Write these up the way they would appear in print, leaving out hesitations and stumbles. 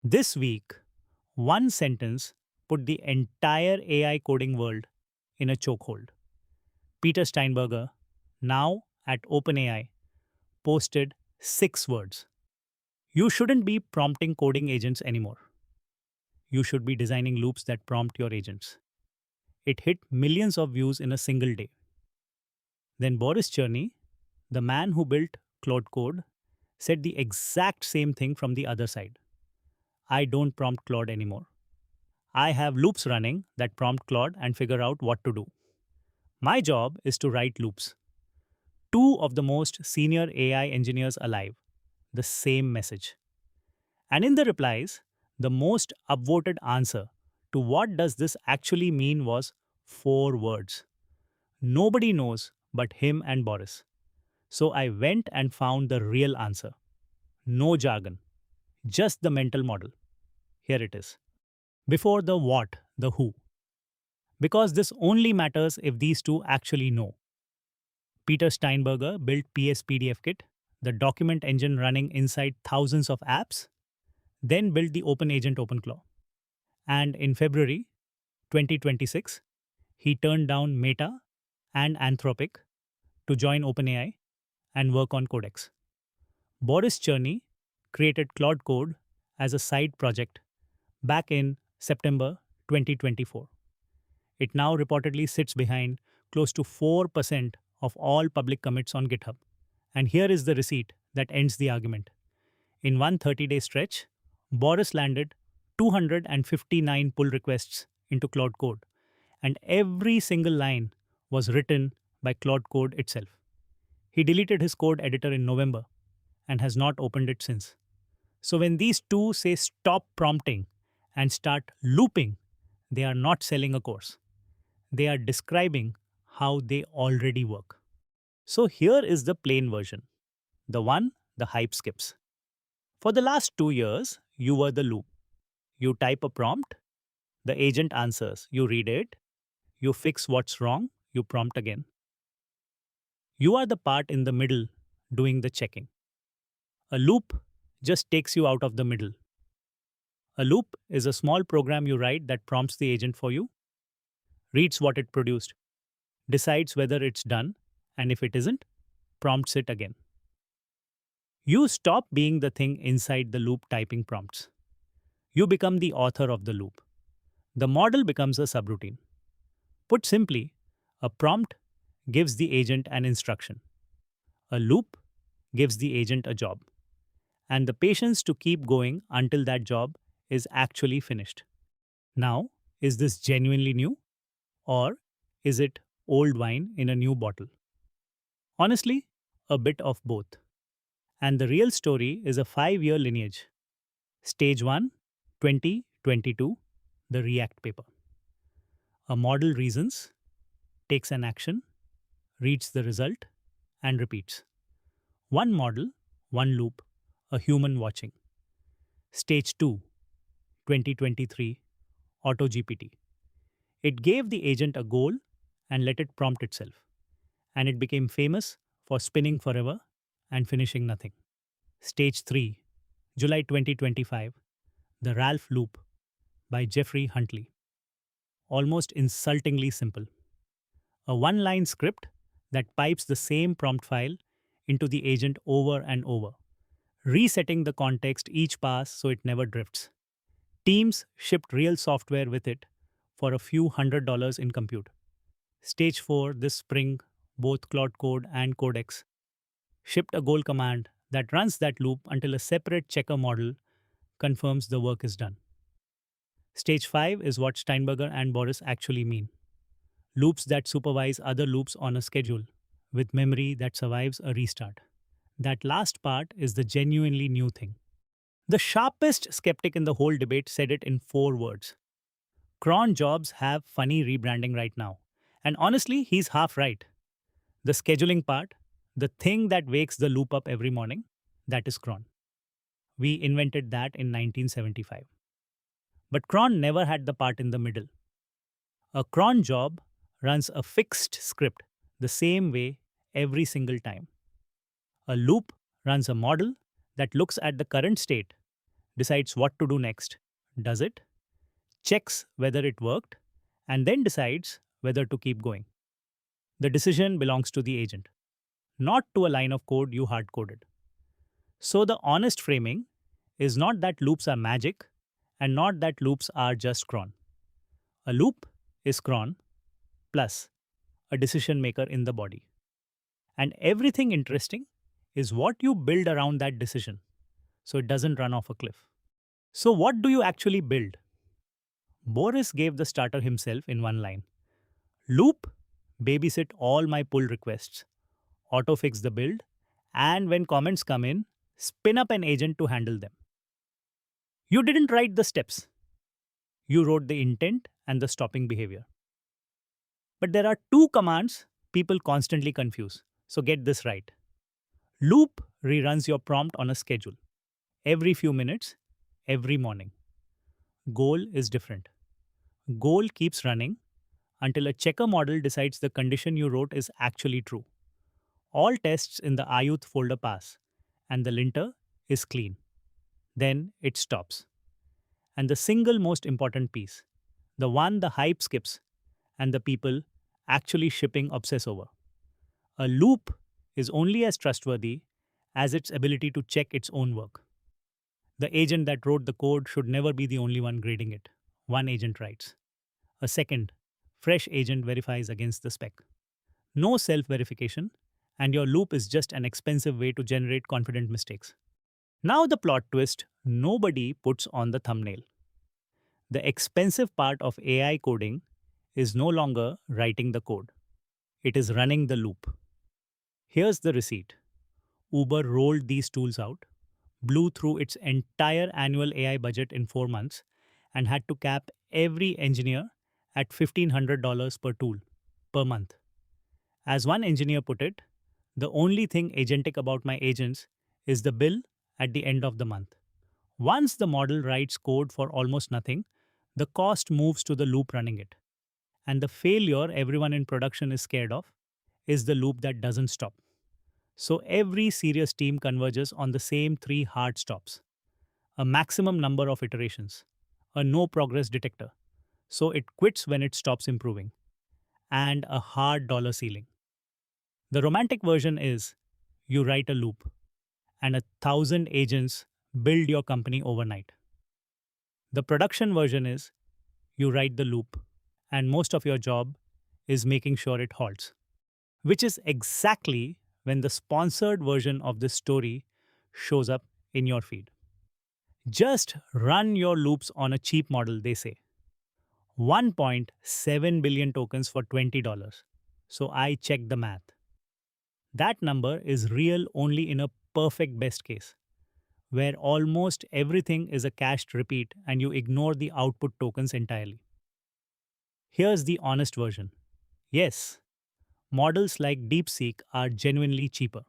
This week, one sentence put the entire AI coding world in a chokehold. Peter Steinberger, now at OpenAI, posted 6 words. You shouldn't be prompting coding agents anymore. You should be designing loops that prompt your agents. It hit millions of views in a single day. Then Boris Cherny, the man who built Claude Code, said the exact same thing from the other side. I don't prompt Claude anymore. I have loops running that prompt Claude and figure out what to do. My job is to write loops. Two of the most senior AI engineers alive, the same message. And in the replies, the most upvoted answer to what does this actually mean was 4 words. Nobody knows but him and Boris. So I went and found the real answer. No jargon, just the mental model. Here it is. Before the what, the who. Because this only matters if these two actually know. Peter Steinberger built PSPDFKit, the document engine running inside thousands of apps, then built the Open Agent OpenClaw. And in February 2026, he turned down Meta and Anthropic to join OpenAI and work on Codex. Boris Cherny created Claude Code as a side project back in September 2024. It now reportedly sits behind close to 4% of all public commits on GitHub. And here is the receipt that ends the argument. In one 30-day stretch, Boris landed 259 pull requests into Claude Code, and every single line was written by Claude Code itself. He deleted his code editor in November and has not opened it since. So when these two say stop prompting and start looping, they are not selling a course. They are describing how they already work. So here is the plain version, the one the hype skips. For the last 2 years, you were the loop. You type a prompt, the agent answers, you read it, you fix what's wrong, you prompt again. You are the part in the middle doing the checking. A loop just takes you out of the middle. A loop is a small program you write that prompts the agent for you, reads what it produced, decides whether it's done, and if it isn't, prompts it again. You stop being the thing inside the loop typing prompts. You become the author of the loop. The model becomes a subroutine. Put simply, a prompt gives the agent an instruction. A loop gives the agent a job. And the patience to keep going until that job is actually finished. Now, is this genuinely new? Or is it old wine in a new bottle? Honestly, a bit of both. And the real story is a 5-year lineage. Stage 1, 2022, the React paper. A model reasons, takes an action, reads the result, and repeats. One model, one loop, a human watching. Stage 2, 2023, AutoGPT. It gave the agent a goal and let it prompt itself. And it became famous for spinning forever and finishing nothing. Stage 3, July 2025, The Ralph Loop by Jeffrey Huntley. Almost insultingly simple. A one-line script that pipes the same prompt file into the agent over and over, resetting the context each pass so it never drifts. Teams shipped real software with it for a few $100 in compute. Stage 4 this spring, both Claude Code and Codex shipped a goal command that runs that loop until a separate checker model confirms the work is done. Stage 5 is what Steinberger and Boris actually mean. Loops that supervise other loops on a schedule, with memory that survives a restart. That last part is the genuinely new thing. The sharpest skeptic in the whole debate said it in 4 words. Cron jobs have funny rebranding right now. And honestly, he's half right. The scheduling part, the thing that wakes the loop up every morning, that is cron. We invented that in 1975. But cron never had the part in the middle. A cron job runs a fixed script the same way every single time. A loop runs a model that looks at the current state, decides what to do next, does it, checks whether it worked, and then decides whether to keep going. The decision belongs to the agent, not to a line of code you hard coded. So the honest framing is not that loops are magic and not that loops are just cron. A loop is cron plus a decision maker in the body. And everything interesting is what you build around that decision so it doesn't run off a cliff. So, what do you actually build? Boris gave the starter himself in one line. Loop, babysit all my pull requests, autofix the build, and when comments come in, spin up an agent to handle them. You didn't write the steps. You wrote the intent and the stopping behavior. But there are two commands people constantly confuse. So get this right. Loop reruns your prompt on a schedule. Every few minutes, every morning. Goal is different. Goal keeps running until a checker model decides the condition you wrote is actually true. All tests in the Ayuth folder pass, and the linter is clean. Then it stops. And the single most important piece, the one the hype skips and the people actually shipping obsess over. A loop is only as trustworthy as its ability to check its own work. The agent that wrote the code should never be the only one grading it. One agent writes. A second, fresh agent verifies against the spec. No self verification, and your loop is just an expensive way to generate confident mistakes. Now, the plot twist nobody puts on the thumbnail. The expensive part of AI coding is no longer writing the code, it is running the loop. Here's the receipt. Uber rolled these tools out, blew through its entire annual AI budget in 4 months, and had to cap every engineer at $1,500 per tool per month. As one engineer put it, the only thing agentic about my agents is the bill at the end of the month. Once the model writes code for almost nothing, the cost moves to the loop running it. And the failure everyone in production is scared of is the loop that doesn't stop. So every serious team converges on the same 3 hard stops: a maximum number of iterations, a no progress detector, so it quits when it stops improving, and a hard dollar ceiling. The romantic version is you write a loop, and 1,000 agents build your company overnight. The production version is you write the loop, and most of your job is making sure it halts, which is exactly when the sponsored version of this story shows up in your feed. Just run your loops on a cheap model, they say. 1.7 billion tokens for $20. So I checked the math. That number is real only in a perfect best case, where almost everything is a cached repeat and you ignore the output tokens entirely. Here's the honest version. Yes, models like DeepSeek are genuinely cheaper.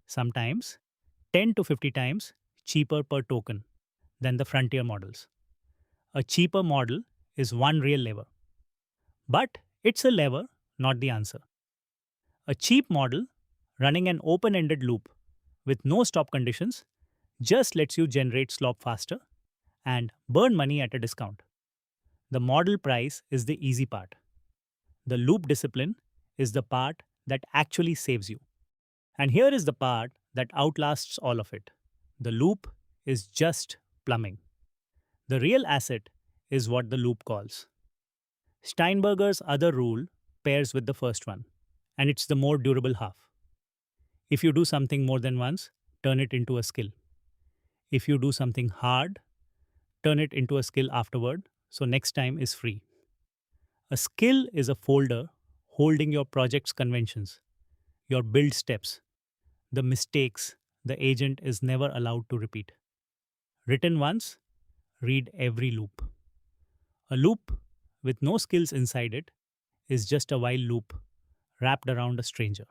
Sometimes 10 to 50 times cheaper per token than the frontier models. A cheaper model is one real lever. But it's a lever, not the answer. A cheap model running an open-ended loop with no stop conditions just lets you generate slop faster and burn money at a discount. The model price is the easy part. The loop discipline is the part that actually saves you. And here is the part that outlasts all of it. The loop is just plumbing. The real asset is what the loop calls. Steinberger's other rule pairs with the first one, and it's the more durable half. If you do something more than once, turn it into a skill. If you do something hard, turn it into a skill afterward, so next time is free. A skill is a folder holding your project's conventions, your build steps, the mistakes the agent is never allowed to repeat. Written once, read every loop. A loop with no skills inside it is just a while loop wrapped around a stranger.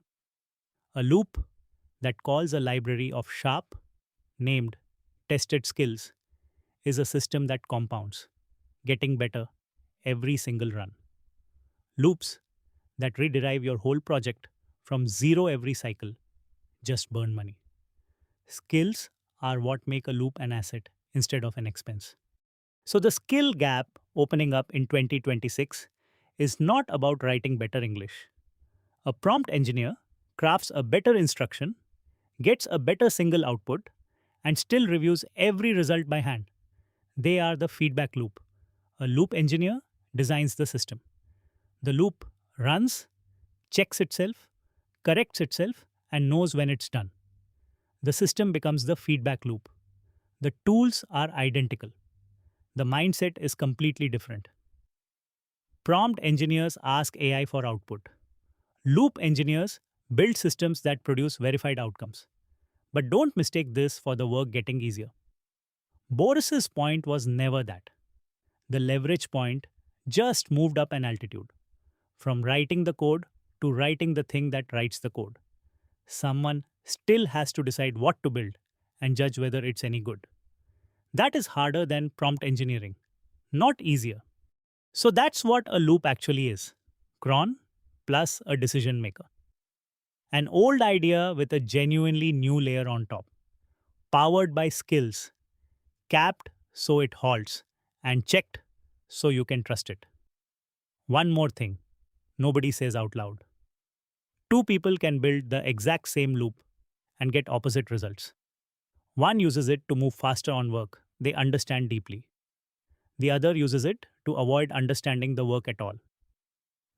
A loop that calls a library of sharp, named, tested skills is a system that compounds, getting better every single run. Loops that rederive your whole project from zero every cycle just burn money. Skills are what make a loop an asset instead of an expense. So, the skill gap opening up in 2026 is not about writing better English. A prompt engineer crafts a better instruction, gets a better single output, and still reviews every result by hand. They are the feedback loop. A loop engineer designs the system. The loop runs, checks itself, corrects itself, and knows when it's done. The system becomes the feedback loop. The tools are identical. The mindset is completely different. Prompt engineers ask AI for output. Loop engineers build systems that produce verified outcomes. But don't mistake this for the work getting easier. Boris's point was never that. The leverage point just moved up an altitude from writing the code to writing the thing that writes the code. Someone still has to decide what to build and judge whether it's any good. That is harder than prompt engineering, not easier. So that's what a loop actually is: cron plus a decision maker. An old idea with a genuinely new layer on top, powered by skills, capped so it halts, and checked so you can trust it. One more thing nobody says out loud: two people can build the exact same loop and get opposite results. One uses it to move faster on work they understand deeply. The other uses it to avoid understanding the work at all.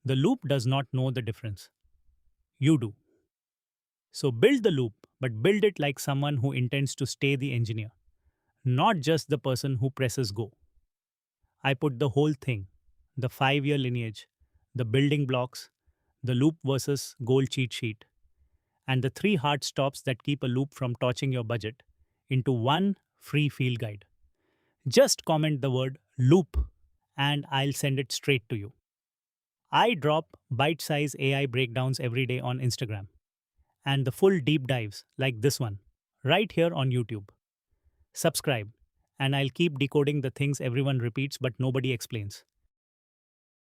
The loop does not know the difference. You do. So build the loop, but build it like someone who intends to stay the engineer, not just the person who presses go. I put the whole thing: the 5-year lineage, the building blocks, the loop versus goal cheat sheet, and the 3 hard stops that keep a loop from torching your budget into one free field guide. Just comment the word loop and I'll send it straight to you. I drop bite sized AI breakdowns every day on Instagram, and the full deep dives like this one right here on YouTube. Subscribe, and I'll keep decoding the things everyone repeats but nobody explains.